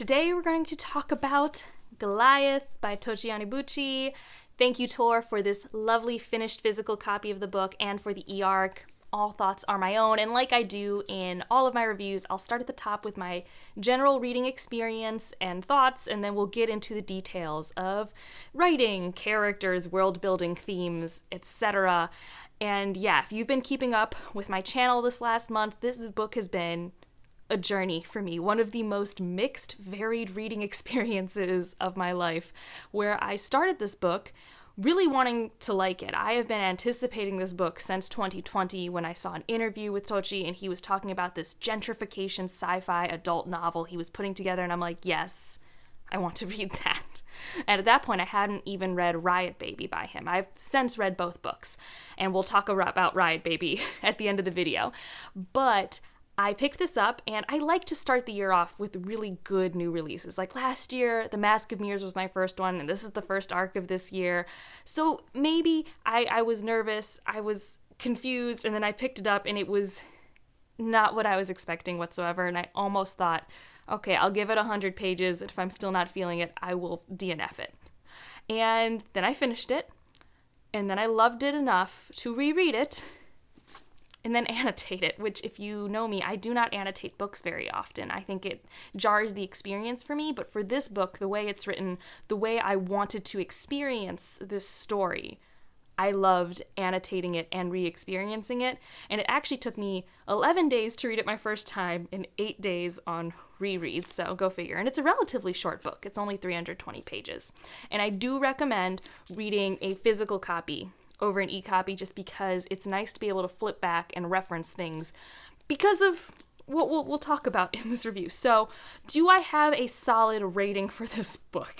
Today we're going to talk about Goliath by Tochi Onyebuchi. Thank you, Tor, for this lovely finished physical copy of the book and for the e-arc. All thoughts are my own, and like I do in all of my reviews, I'll start at the top with my general reading experience and thoughts, and then we'll get into the details of writing, characters, world-building themes, etc. And yeah, if you've been keeping up with my channel this last month, this book has been a journey for me, one of the most mixed, varied reading experiences of my life, where I started this book really wanting to like it. I have been anticipating this book since 2020 when I saw an interview with Tochi and he was talking about this gentrification sci-fi adult novel he was putting together, and I'm like, yes, I want to read that. And at that point, I hadn't even read Riot Baby by him. I've since read both books, and we'll talk about Riot Baby at the end of the video. But I picked this up, and I like to start the year off with really good new releases. Like last year, The Mask of Mirrors was my first one, and this is the first arc of this year. So maybe I was nervous, I was confused, and then I picked it up, and it was not what I was expecting whatsoever, and I almost thought, okay, I'll give it 100 pages, and if I'm still not feeling it, I will DNF it. And then I finished it, and then I loved it enough to reread it, and then annotate it, which, if you know me, I do not annotate books very often. I think it jars the experience for me, but for this book, the way it's written, the way I wanted to experience this story, I loved annotating it and re-experiencing it, and it actually took me 11 days to read it my first time and 8 days on rereads, so go figure. And it's a relatively short book. It's only 320 pages. And I do recommend reading a physical copy over an e-copy just because it's nice to be able to flip back and reference things because of what we'll talk about in this review. So, do I have a solid rating for this book?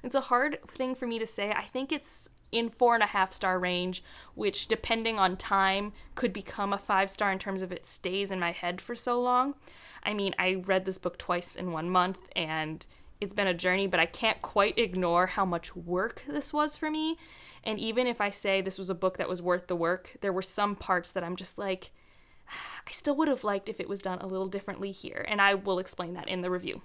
It's a hard thing for me to say. I think it's in 4.5-star range, which, depending on time, could become a 5-star in terms of it stays in my head for so long. I mean, I read this book twice in 1 month, and it's been a journey, but I can't quite ignore how much work this was for me. And even if I say this was a book that was worth the work, there were some parts that I'm just like, I still would have liked if it was done a little differently here. And I will explain that in the review.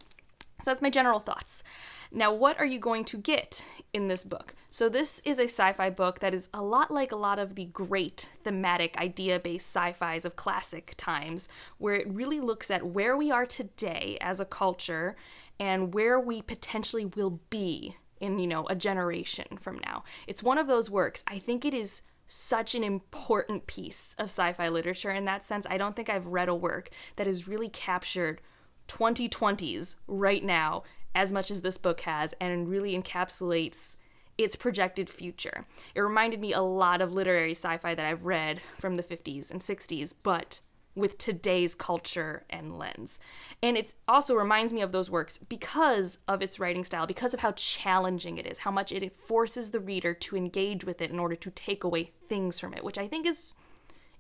So that's my general thoughts. Now, what are you going to get in this book? So this is a sci-fi book that is a lot like a lot of the great thematic idea-based sci-fis of classic times, where it really looks at where we are today as a culture and where we potentially will be in, a generation from now. It's one of those works. I think it is such an important piece of sci-fi literature in that sense. I don't think I've read a work that has really captured 2020s right now as much as this book has, and really encapsulates its projected future. It reminded me a lot of literary sci-fi that I've read from the 50s and 60s, but with today's culture and lens. And it also reminds me of those works because of its writing style, because of how challenging it is, how much it forces the reader to engage with it in order to take away things from it, which I think is,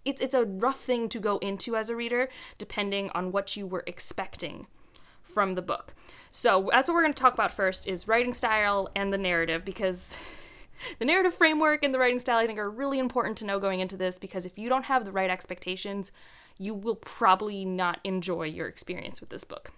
it's a rough thing to go into as a reader, depending on what you were expecting from the book. So that's what we're going to talk about first, is writing style and the narrative, because the narrative framework and the writing style, I think, are really important to know going into this, because if you don't have the right expectations, you will probably not enjoy your experience with this book.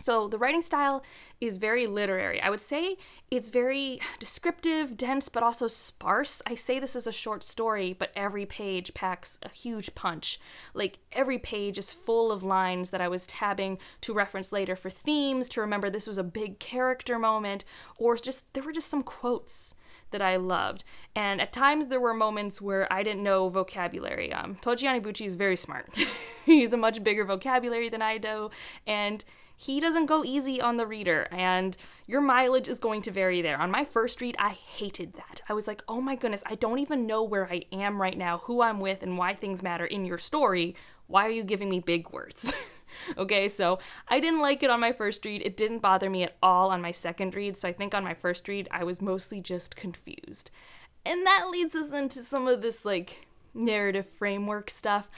So the writing style is very literary. I would say it's very descriptive, dense, but also sparse. I say this is a short story, but every page packs a huge punch. Like, every page is full of lines that I was tabbing to reference later for themes, to remember this was a big character moment, or there were just some quotes that I loved. And at times there were moments where I didn't know vocabulary. Tochi Onyebuchi is very smart. He has a much bigger vocabulary than I do, and he doesn't go easy on the reader, and your mileage is going to vary there. On my first read, I hated that. I was like, oh my goodness, I don't even know where I am right now, who I'm with, and why things matter in your story. Why are you giving me big words? Okay, so I didn't like it on my first read. It didn't bother me at all on my second read, so I think on my first read, I was mostly just confused. And that leads us into some of this, narrative framework stuff.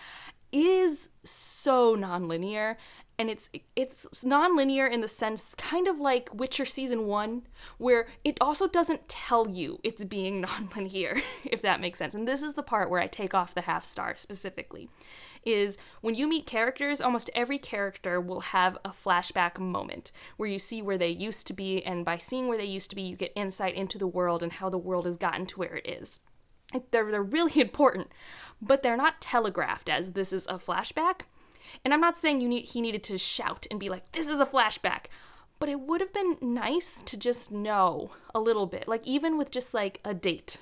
It is so nonlinear, and it's non-linear in the sense kind of like Witcher season 1, where it also doesn't tell you it's being non-linear, if that makes sense. And this is the part where I take off the half star specifically, is when you meet characters, almost every character will have a flashback moment where you see where they used to be, and by seeing where they used to be, you get insight into the world and how the world has gotten to where it is. They're really important, but they're not telegraphed as this is a flashback. And I'm not saying he needed to shout and be like, this is a flashback, but it would have been nice to just know a little bit, like even with just like a date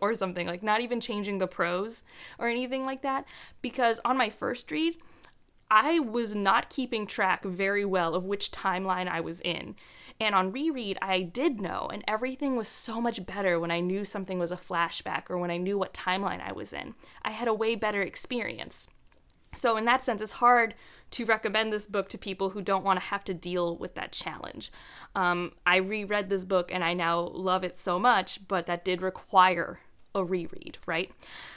or something, like not even changing the prose or anything like that, because on my first read, I was not keeping track very well of which timeline I was in. And on reread, I did know, and everything was so much better when I knew something was a flashback or when I knew what timeline I was in. I had a way better experience. So in that sense, it's hard to recommend this book to people who don't want to have to deal with that challenge. I reread this book and I now love it so much, but that did require a reread, right?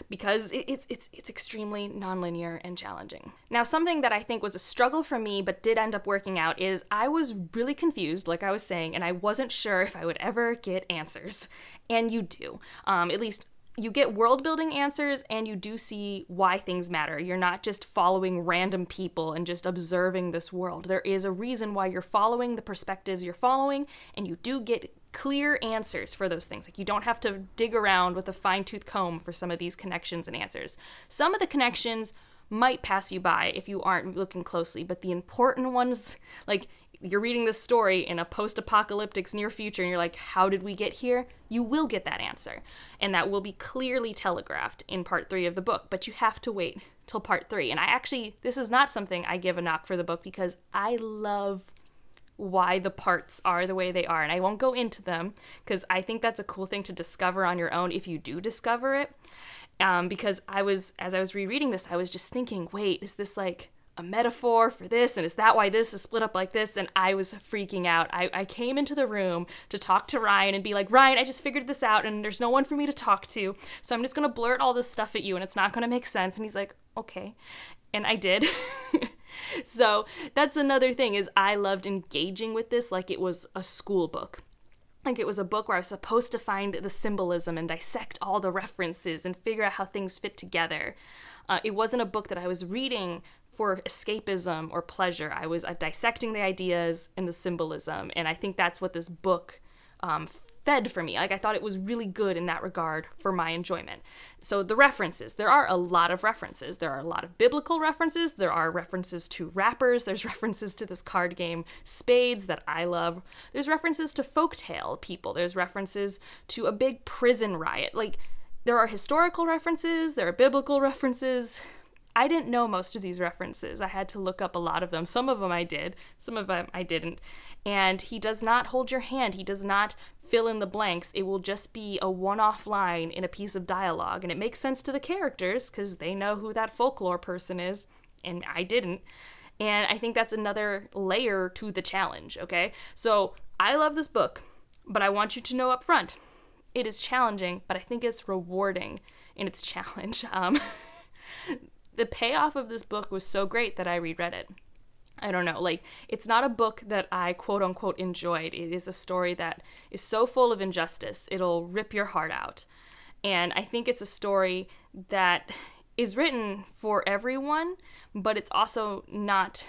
Because it's extremely nonlinear and challenging. Now, something that I think was a struggle for me but did end up working out is I was really confused, like I was saying, and I wasn't sure if I would ever get answers. And you do. At least you get world-building answers, and you do see why things matter. You're not just following random people and just observing this world. There is a reason why you're following the perspectives you're following, and you do get clear answers for those things. Like, you don't have to dig around with a fine-tooth comb for some of these connections and answers. Some of the connections might pass you by if you aren't looking closely, but the important ones, like, you're reading this story in a post-apocalyptic near future and you're like, how did we get here? You will get that answer. And that will be clearly telegraphed in part 3 of the book, but you have to wait till part 3. And this is not something I give a knock for the book, because I love why the parts are the way they are. And I won't go into them because I think that's a cool thing to discover on your own if you do discover it. Because as I was rereading this, I was just thinking, wait, is this like a metaphor for this, and is that why this is split up like this? And I was freaking out. I came into the room to talk to Ryan and be like, Ryan, I just figured this out and there's no one for me to talk to, so I'm just gonna blurt all this stuff at you and it's not gonna make sense. And he's like, okay. And I did. So that's another thing, is I loved engaging with this like it was a school book. Like it was a book where I was supposed to find the symbolism and dissect all the references and figure out how things fit together. It wasn't a book that I was reading for escapism or pleasure. I was dissecting the ideas and the symbolism, and I think that's what this book fed for me. Like, I thought it was really good in that regard for my enjoyment. So the references, there are a lot of references. There are a lot of biblical references. There are references to rappers. There's references to this card game Spades that I love. There's references to folktale people. There's references to a big prison riot. Like, there are historical references. There are biblical references. I didn't know most of these references. I had to look up a lot of them. Some of them I did, some of them I didn't. And he does not hold your hand. He does not fill in the blanks. It will just be a one-off line in a piece of dialogue. And it makes sense to the characters because they know who that folklore person is, and I didn't. And I think that's another layer to the challenge, okay? So I love this book, but I want you to know up front, it is challenging, but I think it's rewarding in its challenge. The payoff of this book was so great that I reread it. I don't know, like, it's not a book that I quote-unquote enjoyed. It is a story that is so full of injustice, it'll rip your heart out. And I think it's a story that is written for everyone, but it's also not...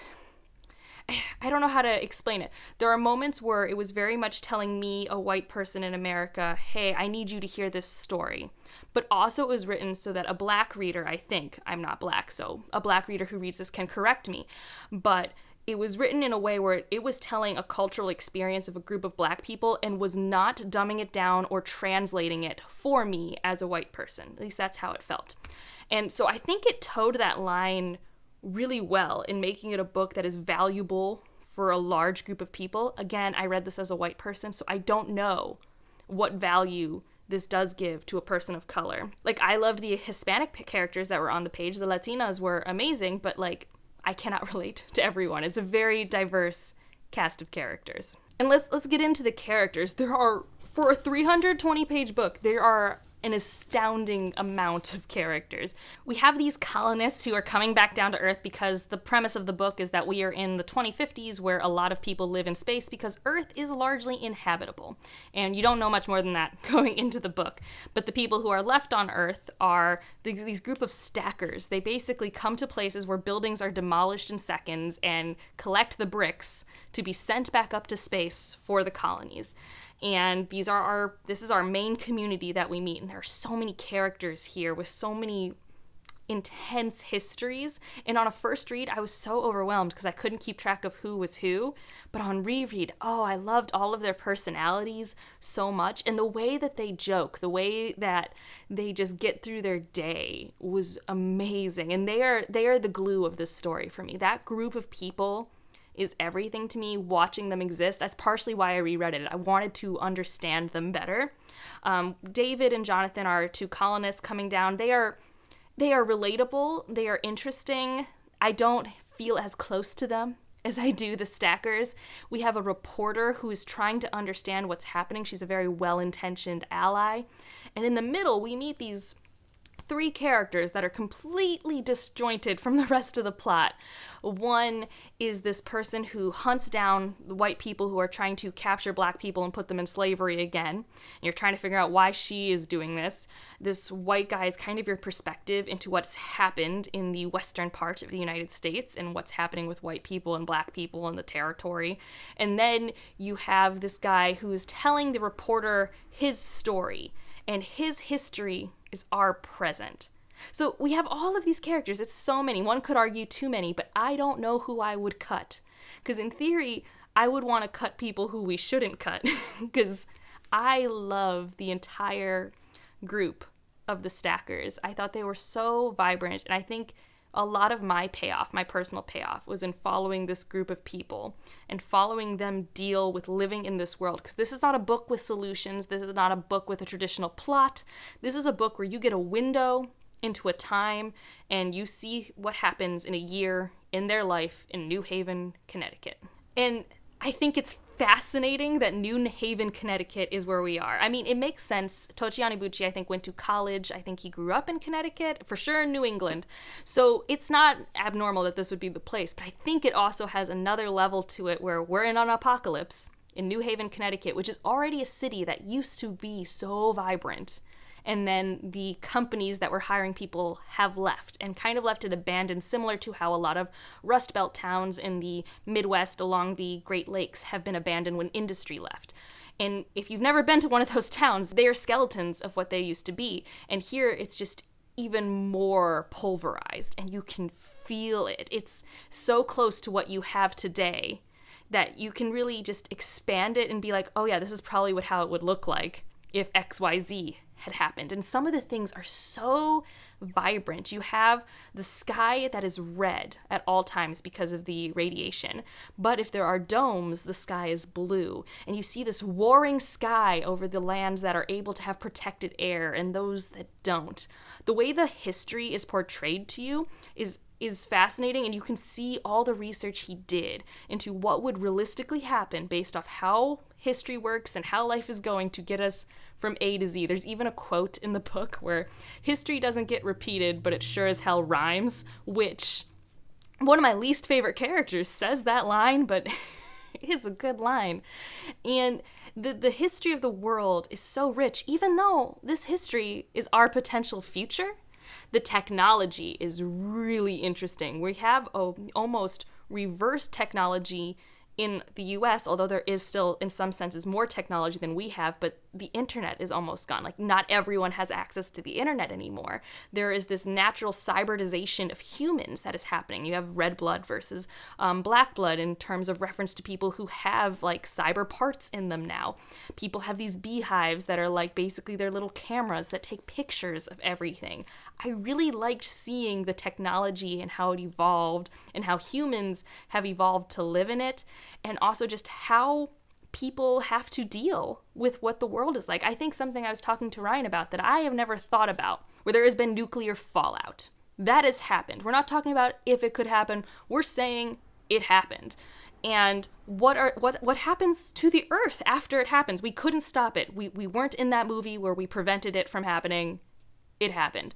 I don't know how to explain it. There are moments where it was very much telling me, a white person in America, hey, I need you to hear this story. But also it was written so that a black reader, I think, I'm not black, so a black reader who reads this can correct me, but it was written in a way where it was telling a cultural experience of a group of black people and was not dumbing it down or translating it for me as a white person. At least that's how it felt. And so I think it towed that line really well in making it a book that is valuable for a large group of people. Again, I read this as a white person, so I don't know what value this does give to a person of color. Like, I loved the Hispanic characters that were on the page. The Latinas were amazing, but, like, I cannot relate to everyone. It's a very diverse cast of characters. And let's get into the characters. There are, for a 320-page book, there are an astounding amount of characters. We have these colonists who are coming back down to Earth because the premise of the book is that we are in the 2050s where a lot of people live in space because Earth is largely inhabitable. And you don't know much more than that going into the book. But the people who are left on Earth are these group of stackers. They basically come to places where buildings are demolished in seconds and collect the bricks to be sent back up to space for the colonies. And this is our main community that we meet. And there are so many characters here with so many intense histories. And on a first read, I was so overwhelmed because I couldn't keep track of who was who. But on reread, I loved all of their personalities so much. And the way that they joke, the way that they just get through their day was amazing. And they are the glue of this story for me. That group of people is everything to me. Watching them exist, that's partially why I reread it. I wanted to understand them better. David and Jonathan are two colonists coming down. They are relatable. They are interesting. I don't feel as close to them as I do the stackers. We have a reporter who is trying to understand what's happening. She's a very well-intentioned ally. And in the middle, we meet these three characters that are completely disjointed from the rest of the plot. One is this person who hunts down the white people who are trying to capture black people and put them in slavery again. And you're trying to figure out why she is doing this. This white guy is kind of your perspective into what's happened in the western part of the United States and what's happening with white people and black people in the territory. And then you have this guy who is telling the reporter his story, and his history is our present. So we have all of these characters. It's so many. One could argue too many, but I don't know who I would cut. Because in theory, I would want to cut people who we shouldn't cut. Because I love the entire group of the stackers. I thought they were so vibrant, and I think a lot of my payoff, my personal payoff, was in following this group of people and following them deal with living in this world. Because this is not a book with solutions. This is not a book with a traditional plot. This is a book where you get a window into a time and you see what happens in a year in their life in New Haven, Connecticut. And I think it's fascinating that New Haven, Connecticut is where we are. I mean, it makes sense. Tochi Onyebuchi, I think, went to college. I think he grew up in Connecticut, for sure in New England. So it's not abnormal that this would be the place. But I think it also has another level to it where we're in an apocalypse in New Haven, Connecticut, which is already a city that used to be so vibrant. And then the companies that were hiring people have left and kind of left it abandoned, similar to how a lot of Rust Belt towns in the Midwest along the Great Lakes have been abandoned when industry left. And if you've never been to one of those towns, they are skeletons of what they used to be. And here it's just even more pulverized and you can feel it. It's so close to what you have today that you can really just expand it and be like, oh yeah, this is probably how it would look like if XYZ had happened. And some of the things are so vibrant. You have the sky that is red at all times because of the radiation. But if there are domes, the sky is blue. And you see this warring sky over the lands that are able to have protected air and those that don't. The way the history is portrayed to you is fascinating, and you can see all the research he did into what would realistically happen based off how history works and how life is going to get us from A to Z. There's even a quote in the book where history doesn't get repeated, but it sure as hell rhymes, which one of my least favorite characters says that line, but it's a good line. And the history of the world is so rich, even though this history is our potential future. The technology is really interesting. We have almost reverse technology in the US, although there is still, in some senses, more technology than we have, but the internet is almost gone. Like, not everyone has access to the internet anymore. There is this natural cybernization of humans that is happening. You have red blood versus black blood in terms of reference to people who have, like, cyber parts in them now. People have these beehives that are, like, basically their little cameras that take pictures of everything. I really liked seeing the technology and how it evolved and how humans have evolved to live in it, and also just how people have to deal with what the world is like. I think something I was talking to Ryan about that I have never thought about, where there has been nuclear fallout. That has happened. We're not talking about if it could happen. We're saying it happened. And what happens to the Earth after it happens? We couldn't stop it. We weren't in that movie where we prevented it from happening. It happened.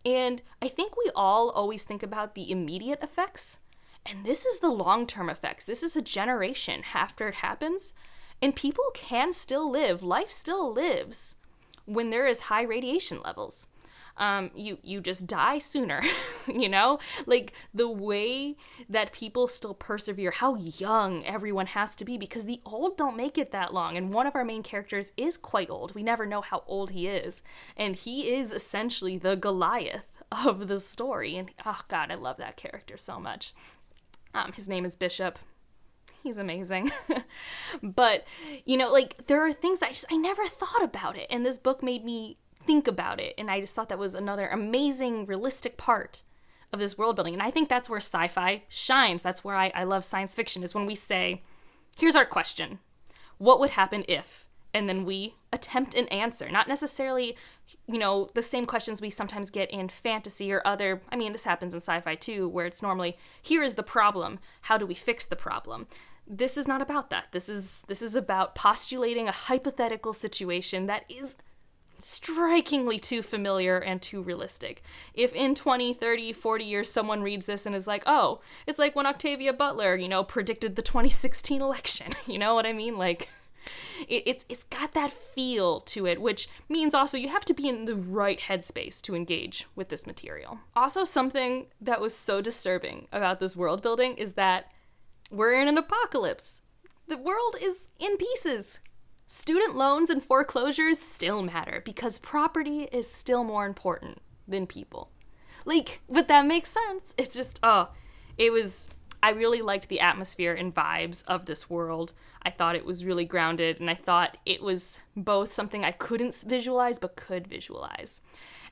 And I think we all always think about the immediate effects. And this is the long-term effects. This is a generation after it happens. And people can still live. Life still lives when there is high radiation levels. You just die sooner, you know? Like, the way that people still persevere, how young everyone has to be, because the old don't make it that long. And one of our main characters is quite old. We never know how old he is. And he is essentially the Goliath of the story. And, oh God, I love that character so much. His name is Bishop. He's amazing. But, you know, like, there are things that I never thought about it. And this book made me think about it. And I just thought that was another amazing, realistic part of this world building. And I think that's where sci-fi shines. That's where I love science fiction, is when we say, here's our question. What would happen if? And then we attempt an answer. Not necessarily, you know, the same questions we sometimes get in fantasy or other, I mean, this happens in sci-fi too, where it's normally, here is the problem. How do we fix the problem? This is not about that. This is about postulating a hypothetical situation that is strikingly too familiar and too realistic. If in 20, 30, 40 years someone reads this and is like, oh, it's like when Octavia Butler, you know, predicted the 2016 election. You know what I mean? Like, it's got that feel to it, which means also you have to be in the right headspace to engage with this material. Also, something that was so disturbing about this world building is that we're in an apocalypse. The world is in pieces. Student loans and foreclosures still matter because property is still more important than people. Like, but that makes sense. It's just, I really liked the atmosphere and vibes of this world. I thought it was really grounded, and I thought it was both something I couldn't visualize but could visualize.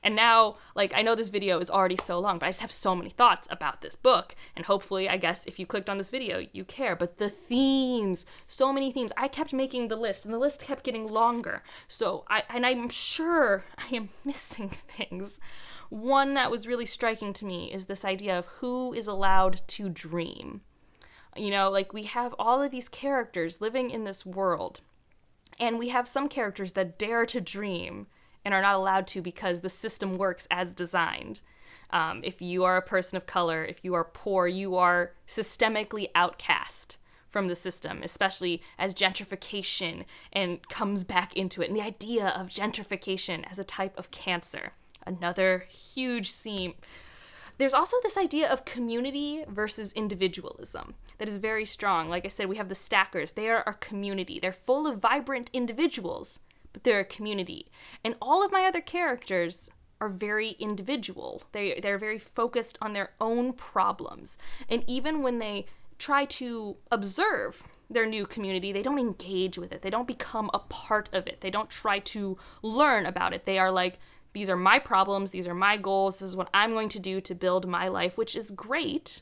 And now, like, I know this video is already so long, but I just have so many thoughts about this book, and hopefully, I guess, if you clicked on this video, you care. But the themes, so many themes. I kept making the list, and the list kept getting longer. So, I'm sure I am missing things. One that was really striking to me is this idea of who is allowed to dream. You know, like, we have all of these characters living in this world, and we have some characters that dare to dream and are not allowed to because the system works as designed. If you are a person of color, if you are poor, you are systemically outcast from the system, especially as gentrification and comes back into it. And the idea of gentrification as a type of cancer, another huge theme. There's also this idea of community versus individualism that is very strong. Like I said, we have the Stackers. They are our community. They're full of vibrant individuals, but they're a community. And all of my other characters are very individual. They're very focused on their own problems. And even when they try to observe their new community, they don't engage with it. They don't become a part of it. They don't try to learn about it. They are like, these are my problems, these are my goals, this is what I'm going to do to build my life, which is great.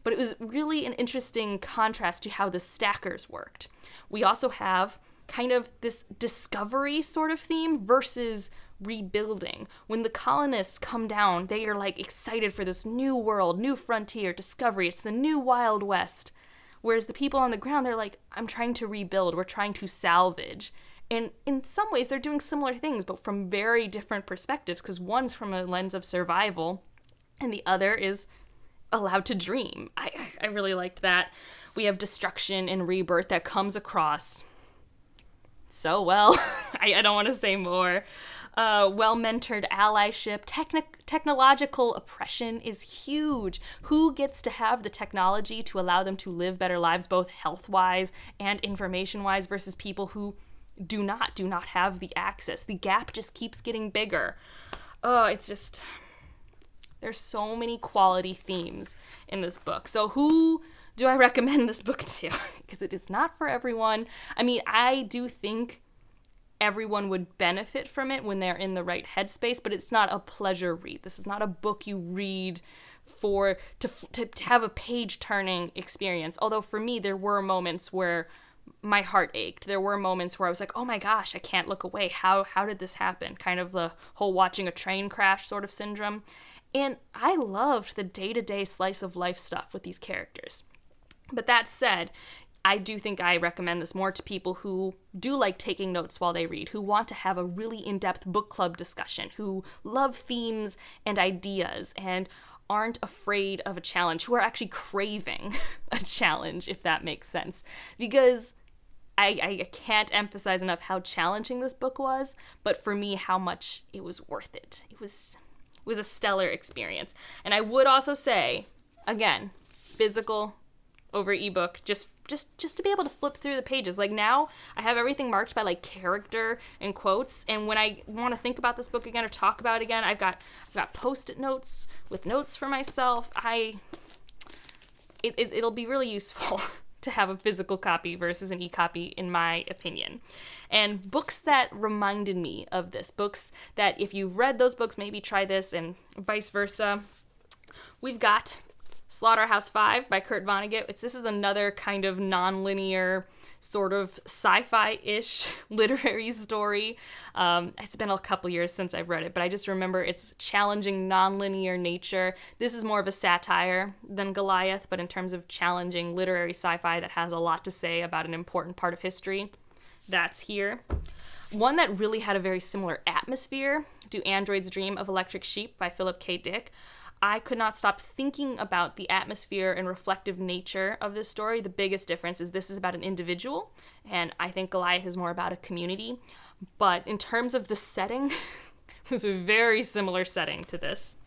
But it was really an interesting contrast to how the Stackers worked. We also have kind of this discovery sort of theme versus rebuilding. When the colonists come down, they are like excited for this new world, new frontier, discovery. It's the new Wild West. Whereas the people on the ground, they're like, I'm trying to rebuild. We're trying to salvage. And in some ways, they're doing similar things, but from very different perspectives, because one's from a lens of survival, and the other is allowed to dream. I really liked that. We have destruction and rebirth that comes across so well. I don't want to say more. Well-mentored allyship. Technological oppression is huge. Who gets to have the technology to allow them to live better lives, both health-wise and information-wise, versus people who do not have the access. The gap just keeps getting bigger. It's just, there's so many quality themes in this book. So who do I recommend this book to? Because it is not for everyone. I mean, I do think everyone would benefit from it when they're in the right headspace, but it's not a pleasure read. This is not a book you read to have a page-turning experience. Although for me, there were moments where my heart ached. There were moments where I was like, oh my gosh, I can't look away. How did this happen? Kind of the whole watching a train crash sort of syndrome. And I loved the day-to-day slice of life stuff with these characters. But that said, I do think I recommend this more to people who do like taking notes while they read, who want to have a really in-depth book club discussion, who love themes and ideas and aren't afraid of a challenge, who are actually craving a challenge, if that makes sense. Because I can't emphasize enough how challenging this book was, but for me, how much it was worth it. It was a stellar experience. And I would also say, again, physical over ebook, just to be able to flip through the pages. Like now I have everything marked by like character and quotes, and when I want to think about this book again or talk about it again, I've got post-it notes with notes for myself. It'll be really useful to have a physical copy versus an e-copy, in my opinion. And books that reminded me of this, books that if you've read those books, maybe try this, and vice versa. We've got Slaughterhouse-Five by Kurt Vonnegut. This is another kind of non-linear, sort of sci-fi-ish literary story. It's been a couple years since I've read it, but I just remember its challenging non-linear nature. This is more of a satire than Goliath, but in terms of challenging literary sci-fi that has a lot to say about an important part of history, that's here. One that really had a very similar atmosphere, Do Androids Dream of Electric Sheep by Philip K. Dick. I could not stop thinking about the atmosphere and reflective nature of this story. The biggest difference is this is about an individual, and I think Goliath is more about a community. But in terms of the setting, it was a very similar setting to this.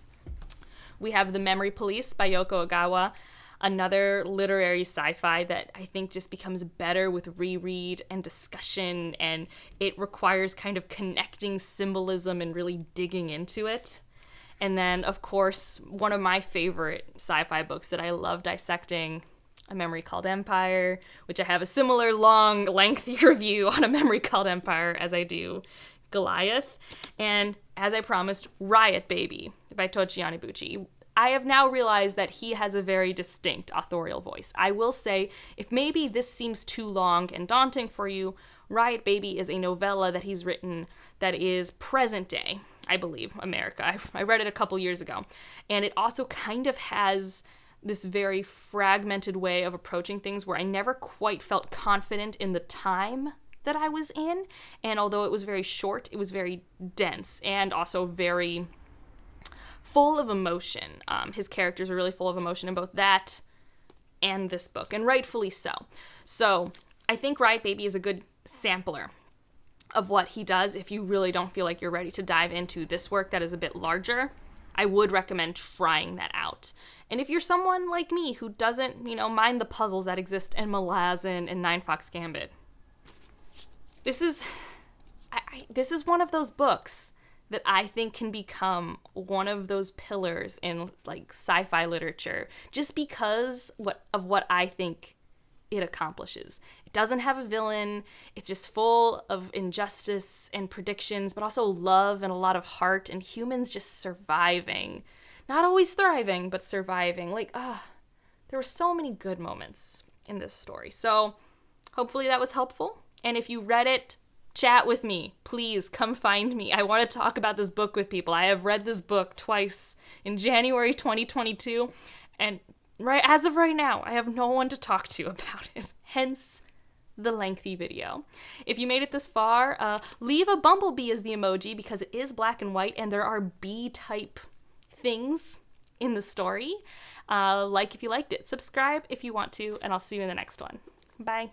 We have The Memory Police by Yoko Ogawa, another literary sci-fi that I think just becomes better with reread and discussion, and it requires kind of connecting symbolism and really digging into it. And then, of course, one of my favorite sci-fi books that I love dissecting, A Memory Called Empire, which I have a similar long, lengthy review on A Memory Called Empire as I do Goliath. And as I promised, Riot Baby by Tochi Onyebuchi. I have now realized that he has a very distinct authorial voice. I will say, if maybe this seems too long and daunting for you, Riot Baby is a novella that he's written that is present day, I believe, America. I read it a couple years ago. And it also kind of has this very fragmented way of approaching things where I never quite felt confident in the time that I was in. And although it was very short, it was very dense and also very full of emotion. His characters are really full of emotion in both that and this book, and rightfully so. So I think Riot Baby is a good sampler of what he does. If you really don't feel like you're ready to dive into this work that is a bit larger, I would recommend trying that out. And if you're someone like me who doesn't, mind the puzzles that exist in Malazan and Nine Fox Gambit, this is one of those books that I think can become one of those pillars in like sci-fi literature, just because of what I think it accomplishes. It doesn't have a villain. It's just full of injustice and predictions, but also love and a lot of heart and humans just surviving. Not always thriving, but surviving. There were so many good moments in this story. So hopefully that was helpful. And if you read it, chat with me. Please come find me. I want to talk about this book with people. I have read this book twice in January 2022, and as of right now, I have no one to talk to about it, hence the lengthy video. If you made it this far, leave a bumblebee as the emoji because it is black and white and there are bee-type things in the story. Like if you liked it, subscribe if you want to, and I'll see you in the next one. Bye.